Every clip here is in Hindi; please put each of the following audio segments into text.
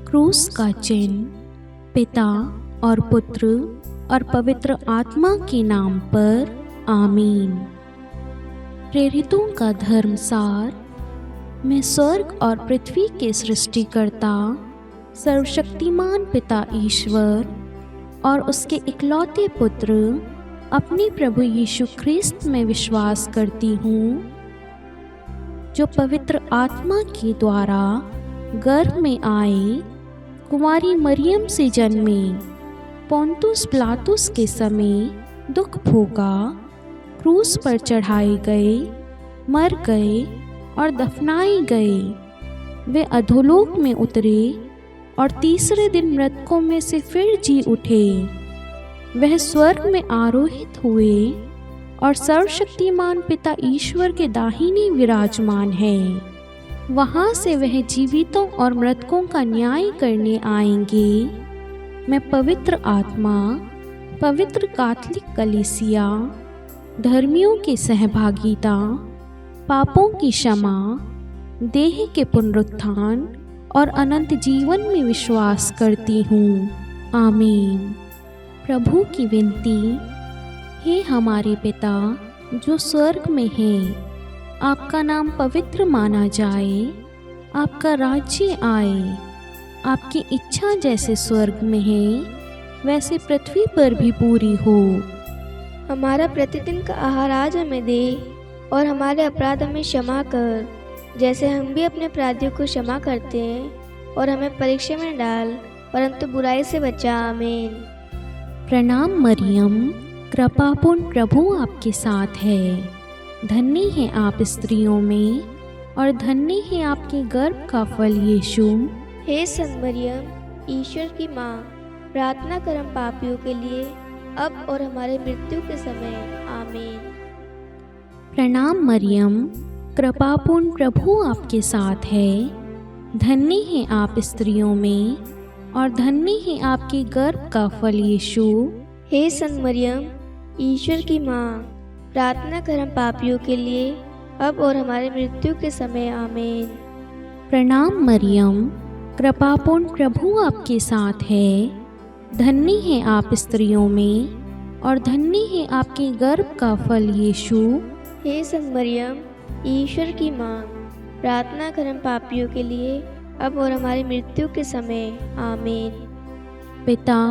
क्रूस का चिन्ह पिता और पुत्र और पवित्र आत्मा के नाम पर आमीन। प्रेरितों का धर्मसार। मैं स्वर्ग और पृथ्वी के सृष्टिकर्ता सर्वशक्तिमान पिता ईश्वर और उसके इकलौते पुत्र अपने प्रभु यीशु ख्रिस्त में विश्वास करती हूँ, जो पवित्र आत्मा के द्वारा गर्भ में आए, कुंवारी मरियम से जन्मे, पोंतुस पिलातुस के समय दुख भोगा, क्रूस पर चढ़ाए गए, मर गए और दफनाए गए। वे अधोलोक में उतरे और तीसरे दिन मृतकों में से फिर जी उठे। वह स्वर्ग में आरोहित हुए और सर्वशक्तिमान पिता ईश्वर के दाहिने विराजमान है। वहाँ से वह जीवितों और मृतकों का न्याय करने आएंगे। मैं पवित्र आत्मा, पवित्र कैथोलिक कलीसिया, धर्मियों की सहभागिता, पापों की क्षमा, देह के पुनरुत्थान और अनंत जीवन में विश्वास करती हूँ। आमीन। प्रभु की विनती। हे हमारे पिता जो स्वर्ग में है, आपका नाम पवित्र माना जाए, आपका राज्य आए, आपकी इच्छा जैसे स्वर्ग में है वैसे पृथ्वी पर भी पूरी हो। हमारा प्रतिदिन का आहार आज हमें दे और हमारे अपराध हमें क्षमा कर, जैसे हम भी अपने अपराधियों को क्षमा करते हैं, और हमें परीक्षा में डाल परंतु बुराई से बचा। आमीन। प्रणाम मरियम, कृपापूर्ण प्रभु आपके साथ है। धन्य है आप स्त्रियों में और धन्य है आपके गर्भ का फल यीशु। हे संत मरियम, ईश्वर की माँ, प्रार्थना कर हम पापियों के लिए अब और हमारे मृत्यु के समय। आमीन। प्रणाम मरियम, कृपापूर्ण प्रभु आपके साथ है। धन्य है आप स्त्रियों में और धन्य है आपके गर्भ का फल यीशु। हे संत मरियम, ईश्वर की माँ, प्रार्थना कर हम पापियों के लिए अब और हमारे मृत्यु के समय। आमीन। प्रणाम मरियम, कृपापूर्ण प्रभु आपके साथ है। धन्य है आप स्त्रियों में और धन्य है आपके गर्भ का फल यीशु। हे संत मरियम, ईश्वर की माँ, प्रार्थना कर हम पापियों के लिए अब और हमारी मृत्यु के समय। आमीन। पिता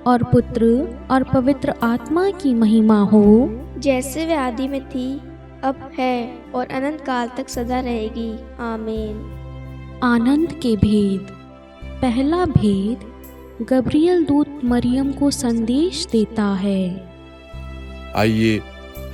और पुत्र और पवित्र आत्मा की महिमा हो, जैसे वे आदि में थी, अब है और अनंत काल तक सदा रहेगी। आमीन। आनंद के भेद। पहला भेद, गब्रियल दूत मरियम को संदेश देता है। आइए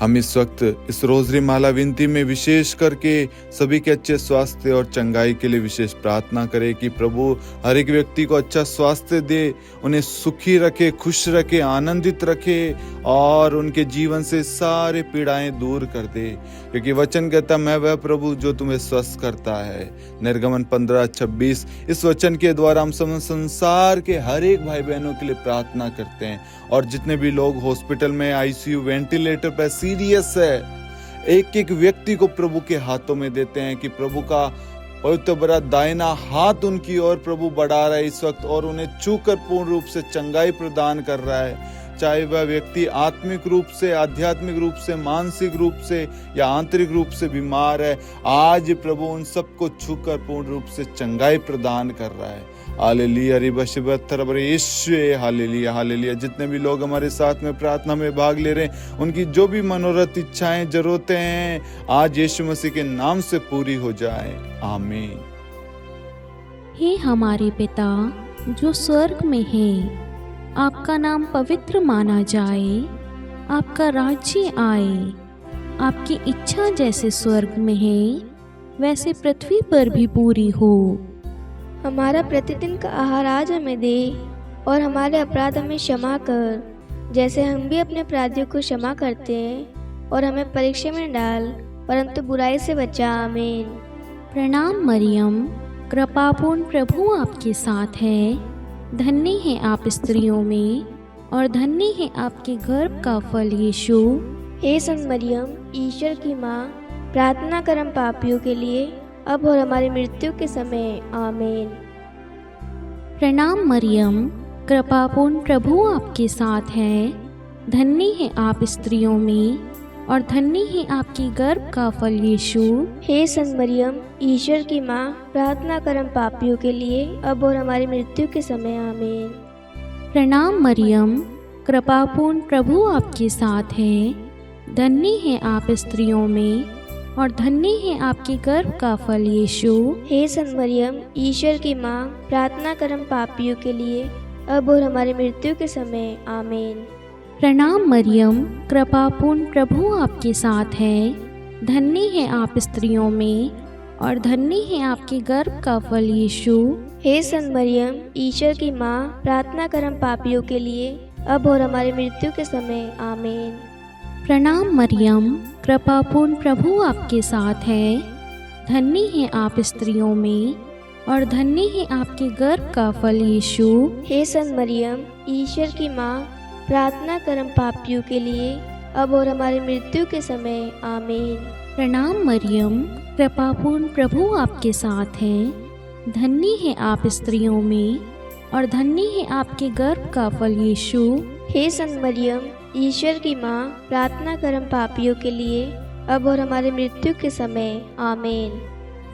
हम इस वक्त इस रोजरी माला विनती में विशेष करके सभी के अच्छे स्वास्थ्य और चंगाई के लिए विशेष प्रार्थना करें कि प्रभु हर एक व्यक्ति को अच्छा स्वास्थ्य दे, उन्हें सुखी रखे, खुश रखे, आनंदित रखे और उनके जीवन से सारे पीड़ाएं दूर कर दे, क्योंकि वचन कहता मैं वह प्रभु जो तुम्हें स्वस्थ करता है। निर्गमन 15:26। इस वचन के द्वारा हम संसार के हर एक भाई बहनों के लिए प्रार्थना करते हैं, और जितने भी लोग हॉस्पिटल में आईसीयू वेंटिलेटर पर सीरियस है, एक एक व्यक्ति को प्रभु के हाथों में देते हैं कि प्रभु का पवित्र बड़ा दाहिना हाथ उनकी ओर प्रभु बढ़ा रहा है इस वक्त, और उन्हें छूकर पूर्ण रूप से चंगाई प्रदान कर रहा है। चाहे वह व्यक्ति आत्मिक रूप से, आध्यात्मिक रूप से, मानसिक रूप से या आंतरिक रूप से बीमार है, आज प्रभु उन सबको छूकर पूर्ण रूप से चंगाई प्रदान कर रहा है। हालेलुया यीशु, हालेलुया हालेलुया। जितने भी लोग हमारे साथ में प्रार्थना में भाग ले रहे हैं, उनकी जो भी मनोरथ इच्छाएं, जरूरतें हैं, आज यीशु मसीह के नाम से पूरी हो जाए। आमीन। हे हमारे पिता जो स्वर्ग में है, आपका नाम पवित्र माना जाए, आपका राज्य आए, आपकी इच्छा जैसे स्वर्ग में है वैसे पृथ्वी पर भी पूरी हो। हमारा प्रतिदिन का आहार आज हमें दे और हमारे अपराध हमें क्षमा कर, जैसे हम भी अपने अपराधियों को क्षमा करते हैं, और हमें परीक्षा में डाल परंतु बुराई से बचा। आमीन। प्रणाम मरियम, कृपापूर्ण प्रभु आपके साथ है। धन्य है आप स्त्रियों में और धन्य है आपके गर्भ का फल यीशु। हे संत मरियम, ईश्वर की माँ, प्रार्थना कर हम पापियों के लिए अब और हमारी मृत्यु के समय। आमीन। प्रणाम मरियम, कृपापूर्ण प्रभु आपके साथ है। धन्य है आप स्त्रियों में और धन्य है आपकी गर्भ का फल यीशु। हे संत मरियम, ईश्वर की माँ, प्रार्थना कर हम पापियों के लिए, अब और हमारी मृत्यु के समय। आमीन। प्रणाम मरियम, कृपापूर्ण प्रभु आपके साथ है। धन्य है आप स्त्रियों में और धन्य है आपके गर्भ का फल यीशु। हे संत मरियम, ईश्वर की माँ, प्रार्थना कर हम पापियों के लिए, अब और हमारी मृत्यु के समय। आमीन। प्रणाम मरियम, कृपापूर्ण प्रभु आपके साथ है। धन्य है आप स्त्रियों में और धन्य है आपके गर्भ का फल यीशु। हे संत मरियम, ईश्वर की माँ, प्रार्थना कर हम पापियों के लिए, अब और हमारी मृत्यु के समय। आमीन। प्रणाम मरियम, कृपापूर्ण प्रभु आपके साथ है। धन्य है आप स्त्रियों में और धन्य है आपके गर्भ का फल यीशु। हे संत मरियम, ईश्वर की माँ, प्रार्थना कर हम पापियों के लिए, अब और हमारी मृत्यु के समय। आमीन। प्रणाम मरियम, कृपापूर्ण प्रभु आपके साथ है। धन्य है आप स्त्रियों में और धन्य है आपके गर्भ का फल यीशु। हे संत मरियम, ईश्वर की माँ, प्रार्थना कर हम पापियों के लिए, अब और हमारी मृत्यु के समय। आमीन।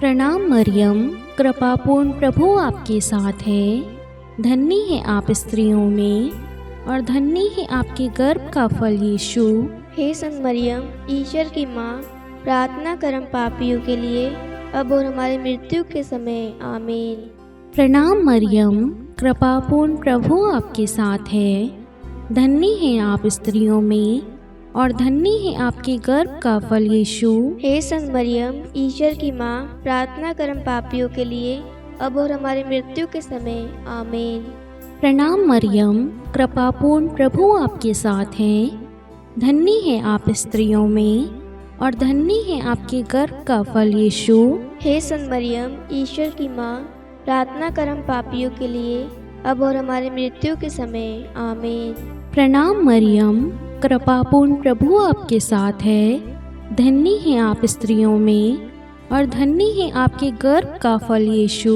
प्रणाम मरियम, कृपापूर्ण प्रभु आपके साथ है। धन्य है आप स्त्रियों में और धन्य है आपके गर्भ का फल यीशु। हे संत मरियम, ईश्वर की माँ, प्रार्थना कर हम पापियों के लिए, अब और हमारी मृत्यु के समय। आमीन। प्रणाम मरियम, कृपापूर्ण प्रभु आपके साथ है। धन्य है आप स्त्रियों में और धन्य है आपके गर्भ का फल यीशु। हे संत मरियम, ईश्वर की माँ, प्रार्थना कर हम पापियों के लिए, अब और हमारी मृत्यु के समय। आमीन। प्रणाम मरियम, कृपापूर्ण प्रभु आपके साथ है। धन्य है आप स्त्रियों में और धन्य है आपके गर्भ का फल यीशु। हे संत मरियम, ईश्वर की माँ, प्रार्थना कर हम पापियों के लिए, अब और हमारी मृत्यु के समय। आमीन। प्रणाम मरियम, कृपापूर्ण प्रभु आपके साथ है। धन्य है आप स्त्रियों में और धन्य है आपके गर्भ का फल यीशु।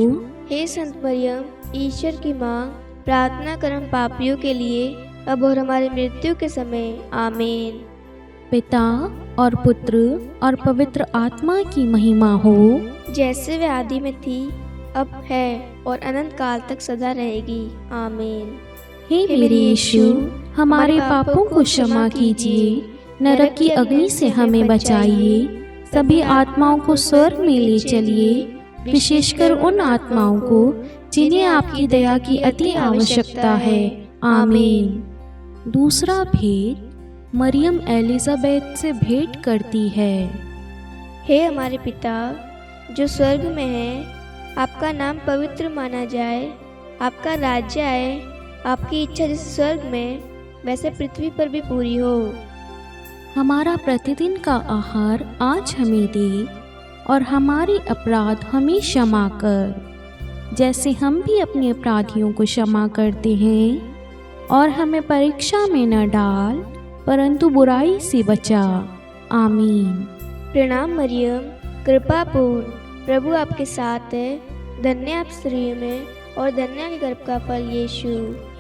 हे संत मरियम, ईश्वर की माँ, प्रार्थना कर हम पापियों के लिए, अब और हमारी मृत्यु के समय। आमीन। पिता और पुत्र और पवित्र आत्मा की महिमा हो, जैसे वे आदि में थी, अब है और अनंत काल तक सदा रहेगी। आमीन। हे मेरे यीशु, हमारे पापों को क्षमा कीजिए, नरक की अग्नि से हमें बचाइए, सभी आत्माओं को स्वर्ग में ले चलिए, विशेषकर उन आत्माओं को जिन्हें आपकी दया की अति आवश्यकता है। आमीन। दूसरा भेद, मरियम एलिजाबेथ से भेंट करती है। हे हमारे पिता जो स्वर्ग में है, आपका नाम पवित्र माना जाए, आपका राज्य आए, आपकी इच्छा जैसे स्वर्ग में वैसे पृथ्वी पर भी पूरी हो। हमारा प्रतिदिन का आहार आज हमें दे और हमारे अपराध हमें क्षमा कर, जैसे हम भी अपने अपराधियों को क्षमा करते हैं, और हमें परीक्षा में न डाल परंतु बुराई से बचा। आमीन। प्रणाम मरियम, कृपा पूर्ण, प्रभु आपके साथ है। धन्य आप स्त्रियों में और धन्य के गर्भ का फल यीशु।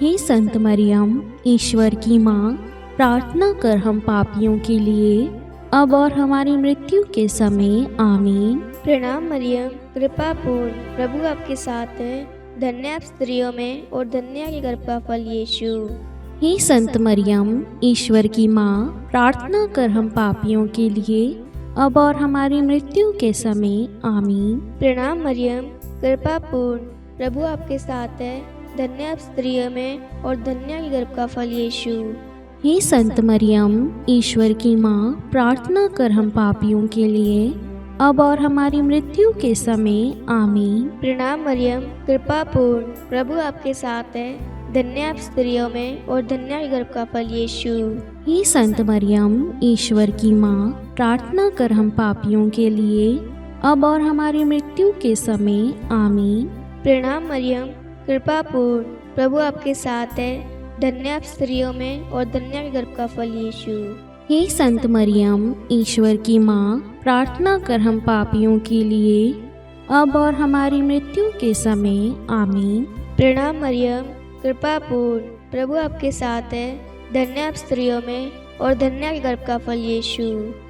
हे संत मरियम, ईश्वर की माँ, प्रार्थना कर हम पापियों के लिए, अब और हमारी मृत्यु के समय। आमीन। प्रणाम मरियम, कृपा पूर्ण, प्रभु आपके साथ है। धन्य आप स्त्रियों में और धन्य के गर्भ का फल यीशु। हे संत मरियम, ईश्वर की माँ, प्रार्थना कर हम पापियों के लिए, अब और हमारी मृत्यु के समय। आमीन। प्रणाम मरियम, कृपा पूर्ण, प्रभु आपके साथ है। धन्य आप स्त्रियों में और धन्य के गर्भ का फल यीशु। हे संत मरियम, ईश्वर की माँ, प्रार्थना कर हम पापियों के लिए, अब और हमारी मृत्यु के समय। आमीन। प्रणाम मरियम, कृपा पूर्ण, प्रभु आपके साथ है। धन्य आप स्त्रियों में और धन्य के गर्भ का फल यीशु। हे संत मरियम, ईश्वर की माँ, प्रार्थना कर हम पापियों के लिए, अब और हमारी मृत्यु के समय। आमीन। प्रणाम मरियम, कृपा पूर्ण, प्रभु आपके साथ है। धन्य आप स्त्रियों में और धन्य के गर्भ का फल यीशु। हे संत मरियम, ईश्वर की माँ, प्रार्थना कर हम पापियों के लिए, अब और हमारी मृत्यु के समय। आमीन। प्रणाम मरियम, कृपा पूर्ण, प्रभु आपके साथ है। धन्य आप स्त्रियों में और धन्य आपके गर्भ का फल यीशु।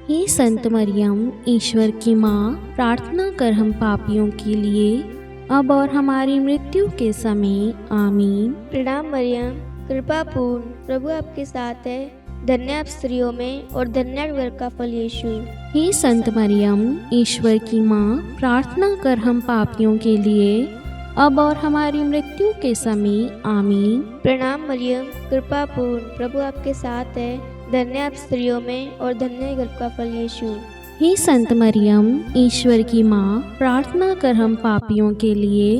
हे संत मरियम, ईश्वर की माँ, प्रार्थना कर हम पापियों के लिए, अब और हमारी मृत्यु के समय। आमीन। प्रणाम मरियम, कृपा पूर्ण, प्रभु आपके साथ है। धन्य आप स्त्रियों में और धन्य आपके गर्भ का फल यीशु। हे संत मरियम, ईश्वर की माँ, प्रार्थना कर हम पापियों के लिए, अब और हमारी मृत्यु के समय। आमीन। प्रणाम मरियम, कृपा पूर्ण, प्रभु आपके साथ है। धन्य आप स्त्रियों में और धन्य आपके गर्भ का फल यीशु। हे संत मरियम, ईश्वर की माँ, प्रार्थना कर हम पापियों के लिए,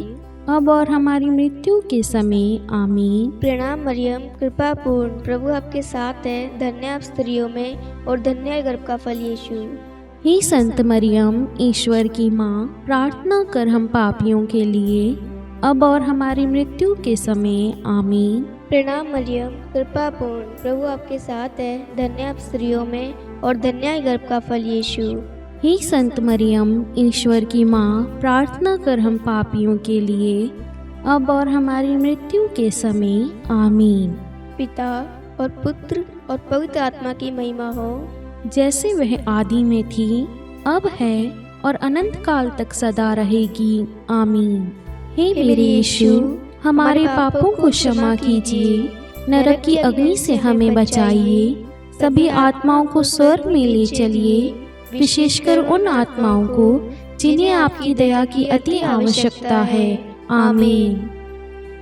अब और हमारी मृत्यु के समय। आमीन। प्रणाम मरियम, कृपा पूर्ण, प्रभु आपके साथ है। धन्य आप स्त्रियों में और धन्य आपके गर्भ का फल यीशु। हे संत मरियम, ईश्वर की माँ, प्रार्थना कर हम पापियों के लिए, अब और हमारी मृत्यु के समय। आमीन। प्रणाम मरियम, कृपा पूर्ण, प्रभु आपके साथ है। धन्य आप स्त्रियों में और धन्य आपके गर्भ का फल यीशु। हे संत मरियम, ईश्वर की माँ, प्रार्थना कर हम पापियों के लिए, अब और हमारी मृत्यु के समय। आमीन। पिता और पुत्र और पवित्र आत्मा की महिमा हो, जैसे वह आदि में थी, अब है और अनंत काल तक सदा रहेगी। आमीन। हे मेरे यीशु, हमारे पापों को क्षमा कीजिए, नरक की अग्नि से हमें बचाइए, सभी आत्माओं को स्वर्ग में ले चलिए, विशेषकर उन आत्माओं को जिन्हें आपकी दया की अति आवश्यकता है। आमीन।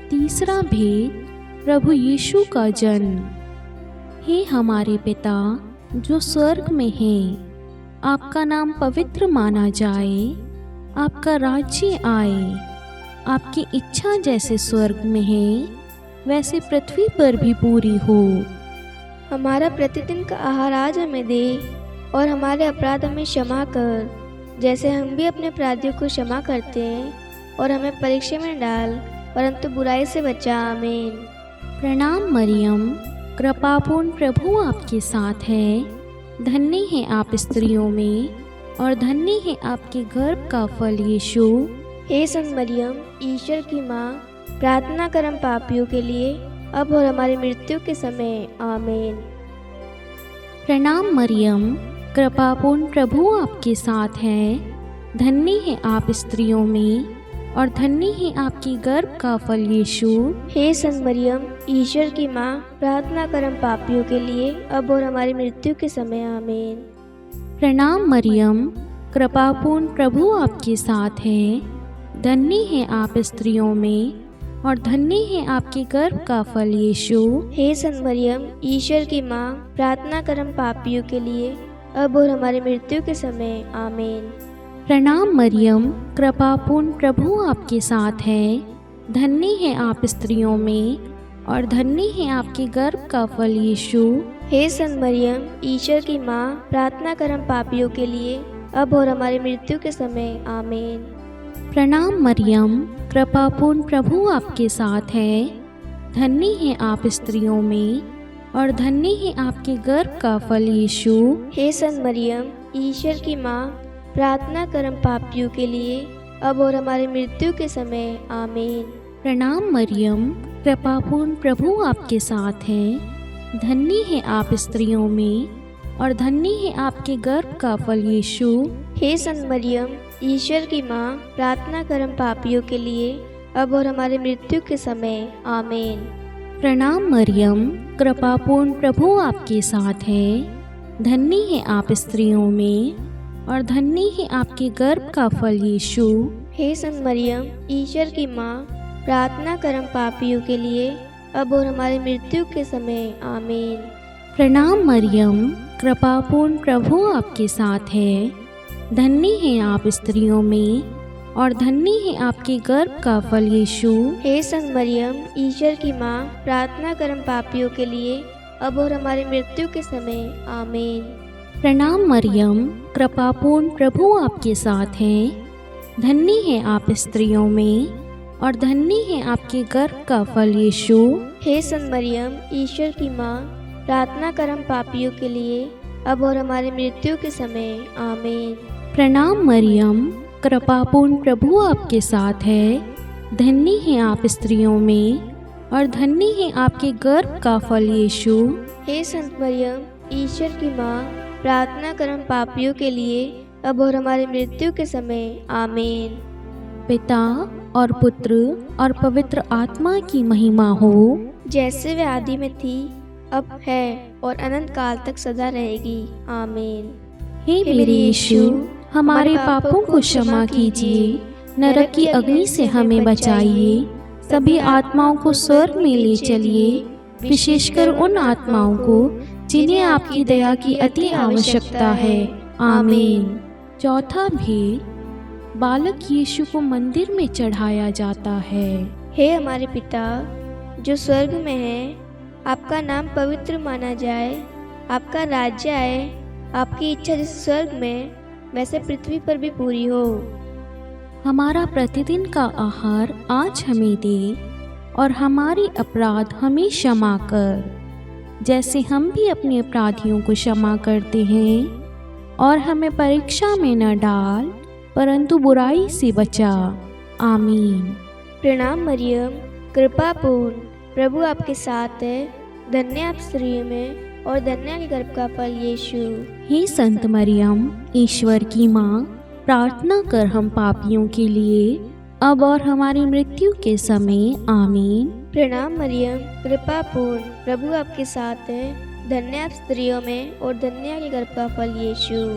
तीसरा भेद, प्रभु यीशु का जन्म। हे हमारे पिता जो स्वर्ग में है, आपका नाम पवित्र माना जाए, आपका राज्य आए, आपकी इच्छा जैसे स्वर्ग में है वैसे पृथ्वी पर भी पूरी हो। हमारा प्रतिदिन का आहार आज हमें दे और हमारे अपराध हमें क्षमा कर, जैसे हम भी अपने अपराधियों को क्षमा करते हैं, और हमें परीक्षा में डाल परंतु बुराई से बचा। आमीन। प्रणाम मरियम, कृपापूर्ण, प्रभु आपके साथ है। धन्य है आप स्त्रियों में और धन्य है आपके गर्भ का फल यीशु। हे संत मरियम, ईश्वर की माँ, प्रार्थना कर हम पापियों के लिए, अब और हमारी मृत्यु के समय। आमीन। प्रणाम मरियम, कृपापूर्ण, प्रभु आपके साथ है। धन्य है आप स्त्रियों में और धन्य है आपकी गर्भ का फल यीशु। हे संत मरियम, ईश्वर की माँ, प्रार्थना कर हम पापियों के लिए, अब और हमारी मृत्यु के समय। आमीन। प्रणाम मरियम, कृपापूर्ण, प्रभु आपके साथ है। धन्य है आप स्त्रियों में और धन्य है आपके गर्भ का फल यीशु। हे संत मरियम, ईश्वर की माँ, प्रार्थना कर हम पापियों के लिए, अब और हमारी मृत्यु के समय। आमीन। प्रणाम मरियम, कृपापूर्ण, प्रभु आपके साथ है। धन्य है आप स्त्रियों में और धन्य है आपके गर्भ का फल यीशु। हे संत मरियम, ईश्वर की माँ, प्रार्थना कर हम पापियों के लिए, अब और हमारी मृत्यु के समय। आमीन। प्रणाम मरियम, कृपापूर्ण, प्रभु आपके साथ है। धन्य है आप स्त्रियों में और धन्य है आपके गर्भ का फल यीशु। हे संत मरियम, ईश्वर की माँ, प्रार्थना कर हम पापियों के लिए, अब और हमारी मृत्यु के समय। आमीन। प्रणाम मरियम, कृपापूर्ण, प्रभु आपके साथ है। धन्य है आप स्त्रियों में और धन्य है आपके गर्भ का फल यीशु। हे संत मरियम, ईश्वर की माँ, प्रार्थना कर हम पापियों के लिए, अब और हमारी मृत्यु के समय। आमीन। प्रणाम मरियम, कृपापूर्ण, प्रभु आपके साथ है। धन्य है आप स्त्रियों में और धन्य है आपके गर्भ का फल यीशु। हे संत मरियम, ईश्वर की माँ, प्रार्थना कर हम पापियों के लिए, अब और हमारी मृत्यु के समय। आमीन। प्रणाम मरियम, कृपापूर्ण, प्रभु आपके साथ है। धन्य है आप स्त्रियों में और धन्य है आपके गर्भ का फल यीशु। हे संत मरियम, ईश्वर की माँ, प्रार्थना कर हम पापियों के लिए, अब और हमारी मृत्यु के समय। आमीन। प्रणाम मरियम, कृपापूर्ण, प्रभु आपके साथ है। धन्य है आप स्त्रियों में और धन्य है आपके गर्भ का फल यीशु। हे संत मरियम, ईश्वर की माँ, प्रार्थना कर हम पापियों के लिए, अब और हमारी मृत्यु के समय। आमीन। प्रणाम मरियम, कृपापूर्ण, प्रभु आपके साथ है। धन्य हैं आप स्त्रियों में और धन्य है आपके गर्भ का फल यीशु। हे संत मरियम, ईश्वर की माँ, प्रार्थना कर हम पापियों के लिए अब और हमारी मृत्यु के समय, आमीन। पिता और पुत्र और पवित्र आत्मा की महिमा हो, जैसे वे आदि में थी, अब है और अनंत काल तक सदा रहेगी, आमीन। हे मेरे यीशु, हमारे पापों को क्षमा कीजिए, नरक की अग्नि से हमें बचाइए, सभी आत्माओं को स्वर्ग में ले चलिए, विशेषकर उन आत्माओं को जिन्हें आपकी दया की अति आवश्यकता है, आमीन। चौथा भेद, बालक यीशु को मंदिर में चढ़ाया जाता है। हे हमारे पिता जो स्वर्ग में है, आपका नाम पवित्र माना जाए, आपका राज्य आए, आपकी इच्छा जैसे स्वर्ग में वैसे पृथ्वी पर भी पूरी हो। हमारा प्रतिदिन का आहार आज हमें दे और हमारे अपराध हमें क्षमा कर, जैसे हम भी अपने अपराधियों को क्षमा करते हैं, और हमें परीक्षा में न डाल परंतु बुराई से बचा, आमीन। प्रणाम मरियम, कृपा पूर्ण, प्रभु आपके साथ है, धन्य आप स्त्रियों में और धन्य आपके गर्भ का फल यीशु। हे संत मरियम, ईश्वर की माँ, प्रार्थना कर हम पापियों के लिए अब और हमारी मृत्यु के समय, आमीन। प्रणाम मरियम, कृपा पूर्ण, प्रभु आपके साथ है, धन्य आप स्त्रियों में और धन्य आपके गर्भ का फल यीशु।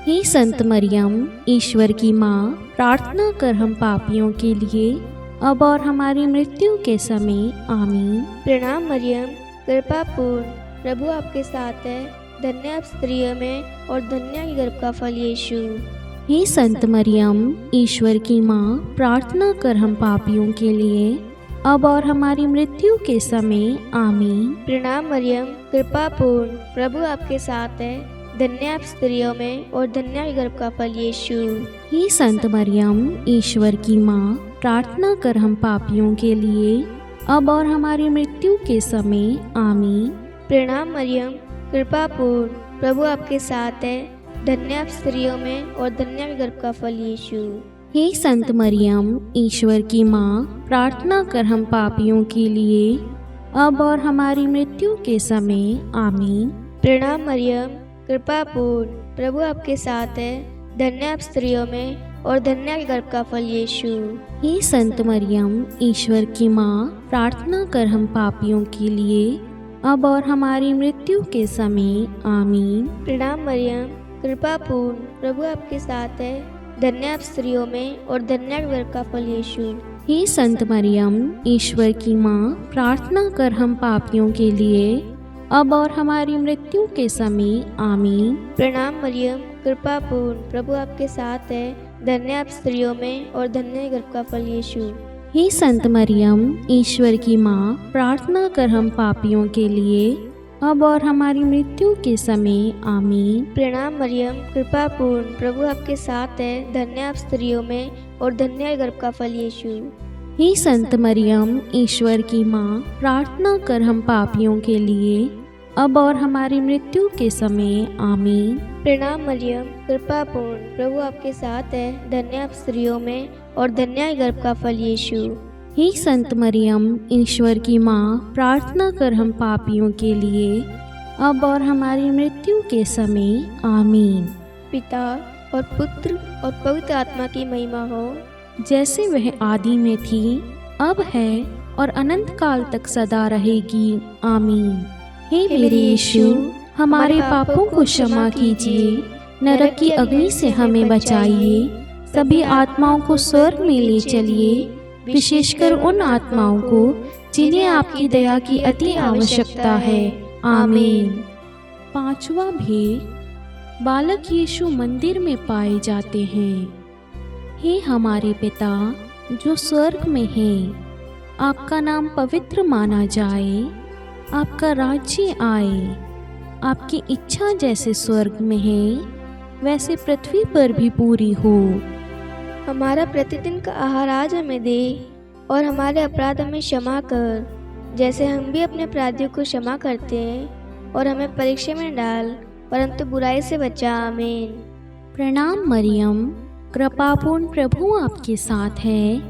हे संत मरियम, ईश्वर की माँ, प्रार्थना कर हम पापियों के लिए अब और हमारी मृत्यु के समय, आमीन। प्रणाम मरियम, कृपा पूर्ण, प्रभु आपके साथ है, धन्य आप स्त्रियों में और धन्य आपके गर्भ का फल यीशु। हे संत मरियम, ईश्वर की माँ, प्रार्थना कर हम पापियों के लिए अब और हमारी मृत्यु के समय, आमीन। प्रणाम मरियम, कृपा पूर्ण, प्रभु आपके साथ है, धन्य आप स्त्रियों में और धन्य आपके गर्भ का फल यीशु। हे संत मरियम, ईश्वर की माँ, प्रार्थना कर हम पापियों के लिए अब और हमारी मृत्यु के समय, आमीन। प्रणाम मरियम, कृपा पूर्ण, प्रभु आपके साथ है, धन्य आप स्त्रियों में और धन्य आपके गर्भ का फल यीशु। हे संत मरियम, ईश्वर की माँ, प्रार्थना कर हम पापियों के लिए अब और हमारी मृत्यु के समय, आमीन। प्रणाम मरियम, कृपा पूर्ण, प्रभु आपके साथ है, धन्य आप स्त्रियों में और धन्य आपके गर्भ का फल यीशु। हे संत मरियम, ईश्वर की माँ, प्रार्थना कर हम पापियों के लिए अब और हमारी मृत्यु के समय, आमीन। प्रणाम मरियम, कृपा पूर्ण, प्रभु आपके साथ है, धन्य आप स्त्रियों में और धन्य आपके गर्भ का फल यीशु। हे संत मरियम, ईश्वर की माँ, प्रार्थना कर हम पापियों के लिए अब और हमारी मृत्यु के समय, आमीन। प्रणाम मरियम, कृपा पूर्ण, प्रभु आपके साथ है, धन्य आप स्त्रियों में और धन्य गर्भ का फल यीशु। हे संत मरियम, ईश्वर की माँ, प्रार्थना कर हम पापियों के लिए अब और हमारी मृत्यु के समय, आमीन। प्रणाम मरियम, कृपा पूर्ण, प्रभु आपके साथ है, धन्य आप स्त्रियों में और धन्य गर्भ का फल यीशु। हे संत मरियम, ईश्वर की माँ, प्रार्थना कर हम पापियों के लिए अब और हमारी मृत्यु के समय, आमीन। प्रणाम मरियम, कृपा पूर्ण, प्रभु आपके साथ है, धन्य आप स्त्रियों में और धन्य गर्भ का फल यीशु। हे संत मरियम, ईश्वर की माँ, प्रार्थना कर हम पापियों के लिए अब और हमारी मृत्यु के समय, आमीन। पिता और पुत्र और पवित्र आत्मा की महिमा हो, जैसे वह आदि में थी, अब है और अनंत काल तक सदा रहेगी, आमीन। हे मेरे यीशु, हमारे पापों को क्षमा कीजिए, नरक की अग्नि से हमें बचाइए, सभी आत्माओं को स्वर्ग में ले चलिए, विशेषकर उन आत्माओं को जिन्हें आपकी दया की अति आवश्यकता है, आमीन। पांचवा भेद, बालक यीशु मंदिर में पाए जाते हैं। हे हमारे पिता जो स्वर्ग में है, आपका नाम पवित्र माना जाए, आपका राज्य आए, आपकी इच्छा जैसे स्वर्ग में है वैसे पृथ्वी पर भी पूरी हो। हमारा प्रतिदिन का आहार आज हमें दे और हमारे अपराध हमें क्षमा कर, जैसे हम भी अपने अपराधियों को क्षमा करते हैं, और हमें परीक्षा में डाल परंतु बुराई से बचा, आमीन। प्रणाम मरियम, कृपापूर्ण, प्रभु आपके साथ है,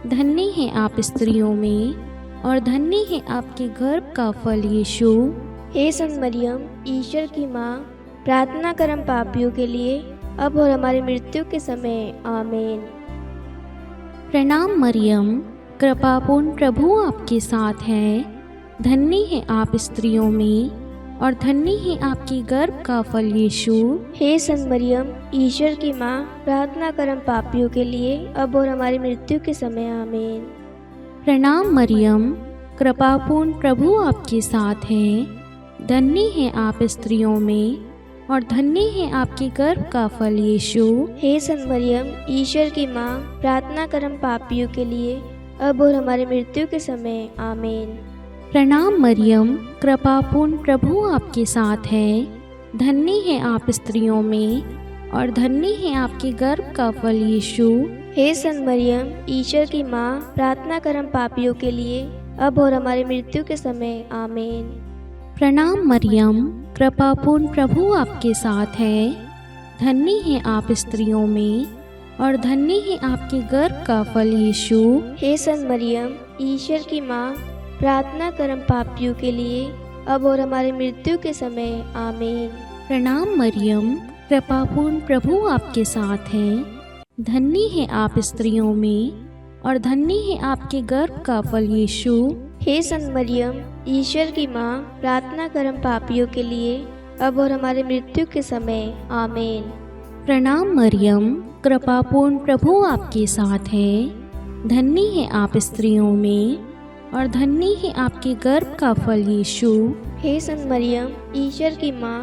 धन्य हैं आप स्त्रियों में और धन्य है आपके गर्भ का फल यीशु। हे संत मरियम, ईश्वर की माँ, प्रार्थना कर हम पापियों के लिए, अब और हमारी मृत्यु के समय। आमीन। प्रणाम मरियम, कृपापूर्ण प्रभु आपके साथ है। धन्य है आप स्त्रियों में और धन्य है आपके गर्भ का फल यीशु। हे संत मरियम, ईश्वर की माँ, प्रार्थना कर हम पापियों के लिए, अब और हमारी मृत्यु के समय। आमीन। प्रणाम मरियम, कृपापूर्ण प्रभु आपके साथ है। धन्य है आप स्त्रियों में और धन्य है आपके गर्भ का फल यीशु। हे संत मरियम, ईश्वर की माँ, प्रार्थना कर हम पापियों के लिए, अब और हमारी मृत्यु के समय। आमीन। प्रणाम मरियम, कृपापूर्ण प्रभु आपके साथ है। धन्य है आप स्त्रियों में और धन्य है आपके गर्भ का फल यीशु। हे संत मरियम, ईश्वर की माँ, प्रार्थना कर हम पापियों के लिए, अब और हमारी मृत्यु के समय। आमीन। प्रणाम मरियम, कृपापूर्ण प्रभु आपके साथ है। धन्य है आप स्त्रियों में और धन्य है आपके गर्भ का फल यीशु। हे संत मरियम, ईश्वर की माँ, प्रार्थना कर हम पापियों के लिए, अब और हमारी मृत्यु के समय। आमीन। प्रणाम मरियम, कृपापूर्ण प्रभु आपके साथ है। धन्य है आप स्त्रियों में और धन्य है आपके गर्भ का फल यीशु। हे संत मरियम, ईश्वर की माँ, प्रार्थना कर हम पापियों के लिए, अब और हमारी मृत्यु के समय। आमीन। प्रणाम मरियम, कृपापूर्ण प्रभु आपके साथ है। धन्य है आप स्त्रियों में और धन्य है आपके गर्भ का फल यीशु। हे संत मरियम, ईश्वर की माँ,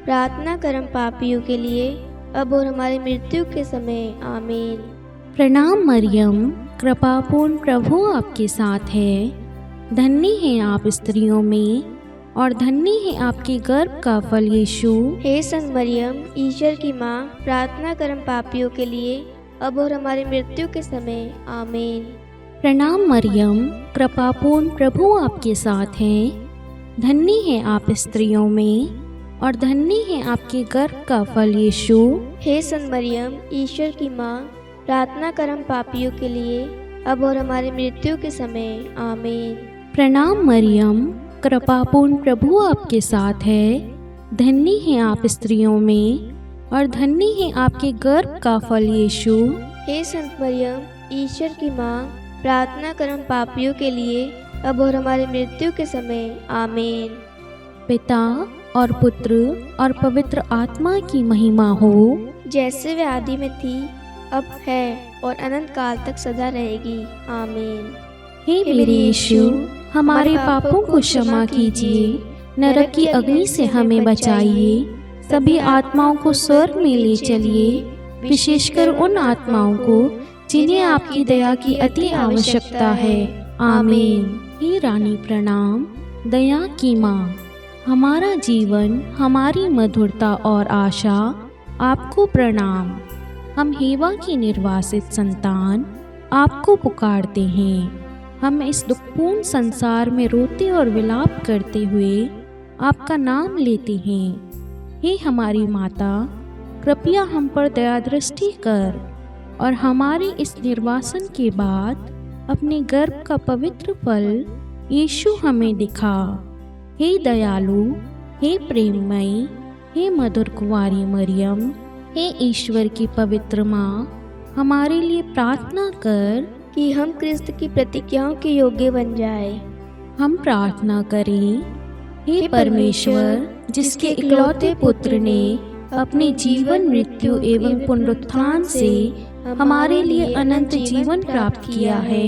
प्रार्थना कर हम पापियों के लिए, अब और हमारी मृत्यु के समय। आमीन। प्रणाम मरियम, कृपापूर्ण प्रभु आपके साथ है। धन्य है आप स्त्रियों में और धन्य है आपके गर्भ का फल यीशु। हे संत मरियम, ईश्वर की माँ, प्रार्थना कर हम पापियों के लिए, अब और हमारी मृत्यु के समय। आमीन। प्रणाम मरियम, कृपापूर्ण प्रभु आपके साथ है। धन्य है आप स्त्रियों में और धन्य है आपके गर्भ का फल यीशु। हे संत मरियम, ईश्वर की माँ, प्रार्थना कर हम पापियों के लिए, अब और हमारी मृत्यु के समय। आमीन। प्रणाम मरियम, कृपापूर्ण प्रभु आपके साथ है। धन्य है आप स्त्रियों में और धन्य है आपके गर्भ का फल यीशु। हे संत मरियम, ईश्वर की माँ, प्रार्थना कर हम पापियों के लिए, अब और हमारी मृत्यु के समय। आमीन। पिता और पुत्र और पवित्र आत्मा की महिमा हो, जैसे वे आदि में थी, अब है और अनंत काल तक सदा रहेगी। आमीन। हे मेरे यीशु, हमारे पापों को क्षमा कीजिए, नरक की अग्नि से हमें बचाइए, सभी आत्माओं को स्वर्ग में ले चलिए, विशेषकर उन आत्माओं को जिन्हें आपकी दया की अति आवश्यकता है। आमीन। हे रानी प्रणाम, दया की माँ, हमारा जीवन, हमारी मधुरता और आशा, आपको प्रणाम। हम हेवा की निर्वासित संतान आपको पुकारते हैं। हम इस दुखपूर्ण संसार में रोते और विलाप करते हुए आपका नाम लेते हैं। हे हमारी माता, कृपया हम पर दया दृष्टि कर और हमारे इस निर्वासन के बाद अपने गर्भ का पवित्र फल यीशु हमें दिखा। हे दयालु, हे प्रेममयी, हे मधुर कुंवारी मरियम, हे ईश्वर की पवित्र माँ, हमारे लिए प्रार्थना कर कि हम क्रिस्त की प्रतिज्ञाओं के योग्य बन जाए। हम प्रार्थना करें। हे परमेश्वर, जिसके इकलौते पुत्र ने अपने जीवन, मृत्यु एवं पुनरुत्थान से हमारे लिए अनंत जीवन प्राप्त किया है,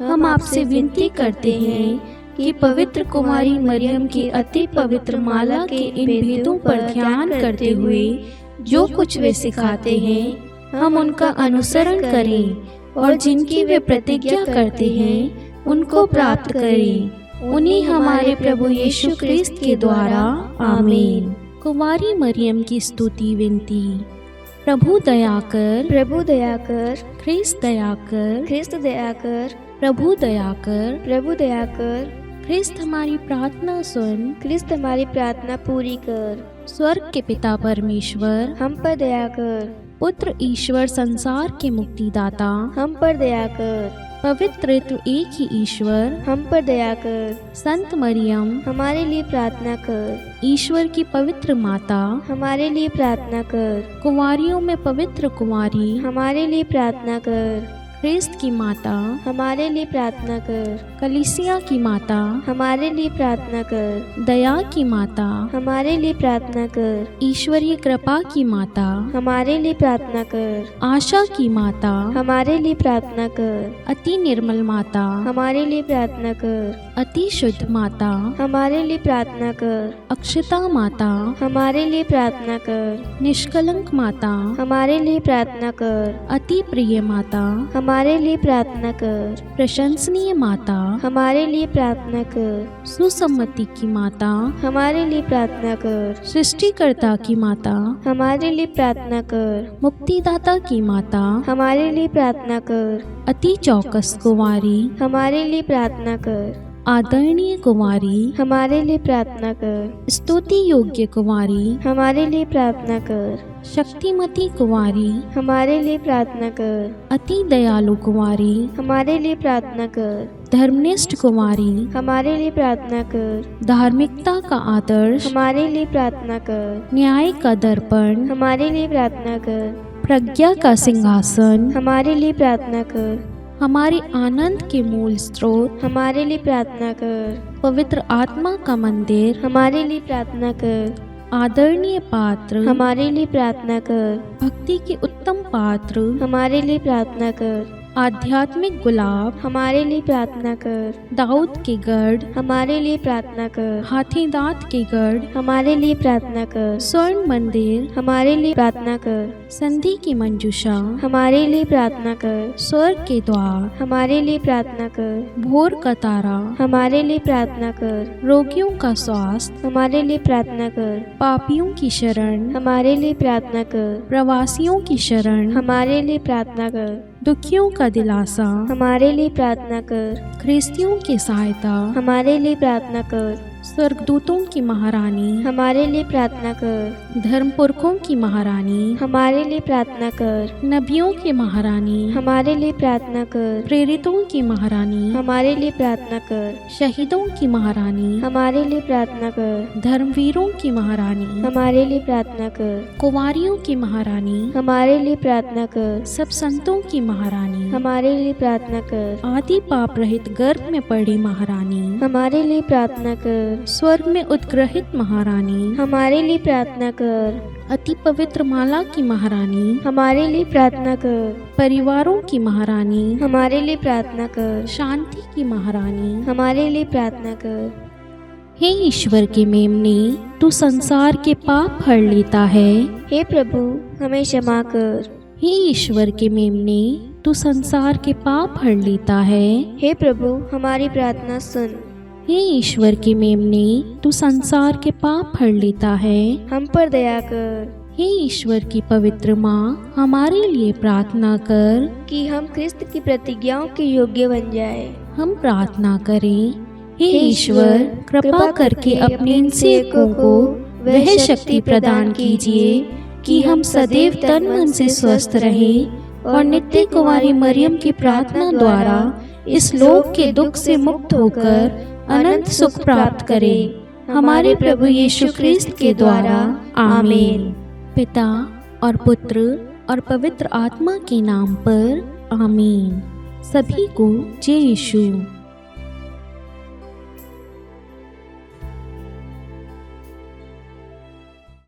हम आपसे विनती करते हैं कि पवित्र कुमारी मरियम की अति पवित्र माला के इन भेदों पर ध्यान करते हुए जो कुछ वे सिखाते हैं, हम उनका अनुसरण करें और जिनकी वे प्रतिज्ञा करते हैं उनको प्राप्त करें। उन्हीं हमारे प्रभु यीशु क्रिस्त के द्वारा। आमीन। कुमारी मरियम की स्तुति विनती। प्रभु दया कर, प्रभु दया कर, ख्रिस्त दया कर, ख्रिस्त दया कर, प्रभु दया कर, प्रभु दया कर, ख्रिस्त हमारी प्रार्थना सुन, ख्रिस्त हमारी प्रार्थना पूरी कर। स्वर्ग के पिता परमेश्वर, हम पर दया कर। पुत्र ईश्वर संसार के मुक्तिदाता, हम पर दया कर। पवित्र तो एक ही ईश्वर, हम पर दया कर। संत मरियम, हमारे लिए प्रार्थना कर। ईश्वर की पवित्र माता, हमारे लिए प्रार्थना कर। कुंवारियों में पवित्र कुंवारी, हमारे लिए प्रार्थना कर। ख्रिस्त की माता, हमारे लिए प्रार्थना कर। कलीसिया की माता, हमारे लिए प्रार्थना कर। दया की माता, हमारे लिए प्रार्थना कर। ईश्वरीय कृपा की माता, हमारे लिए प्रार्थना कर। आशा की माता, हमारे लिए प्रार्थना कर। अति निर्मल माता, हमारे लिए प्रार्थना कर। अति शुद्ध माता, हमारे लिए प्रार्थना कर। अक्षता माता, हमारे लिए प्रार्थना कर। निष्कलंक माता, हमारे लिए प्रार्थना कर। अति प्रिय माता, हमारे लिए प्रार्थना कर। प्रशंसनीय माता, हमारे लिए प्रार्थना कर। सुसम्मति की माता, हमारे लिए प्रार्थना कर। सृष्टिकर्ता की माता, हमारे लिए प्रार्थना कर। मुक्तिदाता की माता, हमारे लिए प्रार्थना कर। अति चौकस कुंवारी, हमारे लिए प्रार्थना कर। आदरणीय कुंवारी, हमारे लिए प्रार्थना कर। स्तुति योग्य कुंवारी, हमारे लिए प्रार्थना कर। शक्तिमती कुंवारी, हमारे लिए प्रार्थना कर। अति दयालु कुंवारी, हमारे लिए प्रार्थना कर। धर्मनिष्ठ कुंवारी, हमारे लिए प्रार्थना कर। धार्मिकता का आदर्श, हमारे लिए प्रार्थना कर। न्याय का दर्पण, हमारे लिए प्रार्थना कर। प्रज्ञा का सिंहासन, हमारे लिए प्रार्थना कर। हमारे आनंद के मूल स्रोत, हमारे लिए प्रार्थना कर। पवित्र आत्मा का मंदिर, हमारे लिए प्रार्थना कर। आदरणीय पात्र, हमारे लिए प्रार्थना कर। भक्ति के उत्तम पात्र, हमारे लिए प्रार्थना कर। आध्यात्मिक गुलाब, हमारे लिए प्रार्थना कर। दाऊद के गढ़, हमारे लिए प्रार्थना कर। हाथी दांत के गढ़, हमारे लिए प्रार्थना कर। स्वर्ण मंदिर, हमारे लिए प्रार्थना कर। संधि की मंजूषा, हमारे लिए प्रार्थना कर। स्वर्ग के द्वार, हमारे लिए प्रार्थना कर। भोर का तारा, हमारे लिए प्रार्थना कर। रोगियों का स्वास्थ्य, हमारे लिए प्रार्थना कर। पापियों की शरण, हमारे लिए प्रार्थना कर। प्रवासियों की शरण, हमारे लिए प्रार्थना कर। दुखियों का दिलासा, हमारे लिए प्रार्थना कर। ख्रिस्तियों की सहायता, हमारे लिए प्रार्थना कर। स्वर्गदूतों की महारानी, हमारे लिए प्रार्थना कर। धर्मपुरखों की महारानी, हमारे लिए प्रार्थना कर। नबियों की महारानी, हमारे लिए प्रार्थना कर। प्रेरितों की महारानी, हमारे लिए प्रार्थना कर। शहीदों की महारानी, हमारे लिए प्रार्थना कर। धर्मवीरों की महारानी, हमारे लिए प्रार्थना कर। कुंवारियों की महारानी, हमारे लिए प्रार्थना कर। सब संतों की महारानी, हमारे लिए प्रार्थना कर। आदि पाप रहित गर्भ में पड़ी महारानी, हमारे लिए प्रार्थना कर। स्वर्ग में उद्ग्रहित महारानी, हमारे लिए प्रार्थना कर। अति पवित्र माला की महारानी, हमारे लिए प्रार्थना कर। परिवारों की महारानी, हमारे लिए प्रार्थना कर। शांति की महारानी, हमारे लिए प्रार्थना कर। हे ईश्वर के मेमने, तू संसार के पाप हर लेता है। हे प्रभु, हमें क्षमा कर। हे ईश्वर के मेमने, तू संसार के पाप हर लेता है। हे प्रभु, हमारी प्रार्थना सुन। हे ईश्वर के मेमने, तू संसार के पाप हर लेता है। हम पर दया कर। हे ईश्वर की पवित्र माँ, हमारे लिए प्रार्थना कर कि हम ख्रिस्त की प्रतिज्ञाओं के योग्य बन जाए। हम प्रार्थना करें। हे ईश्वर, कृपा करके अपने इन सेवकों को वह शक्ति प्रदान कीजिए कि हम सदैव तन मन से स्वस्थ रहें और नित्य कुंवारी मरियम की प्रार्थना द्वारा इस लोक के दुख से मुक्त होकर अनंत सुख प्राप्त करें। हमारे प्रभु यीशु ख्रिस्त के द्वारा। आमीन। पिता और पुत्र और पवित्र आत्मा के नाम पर। आमीन। सभी को जय यीशु।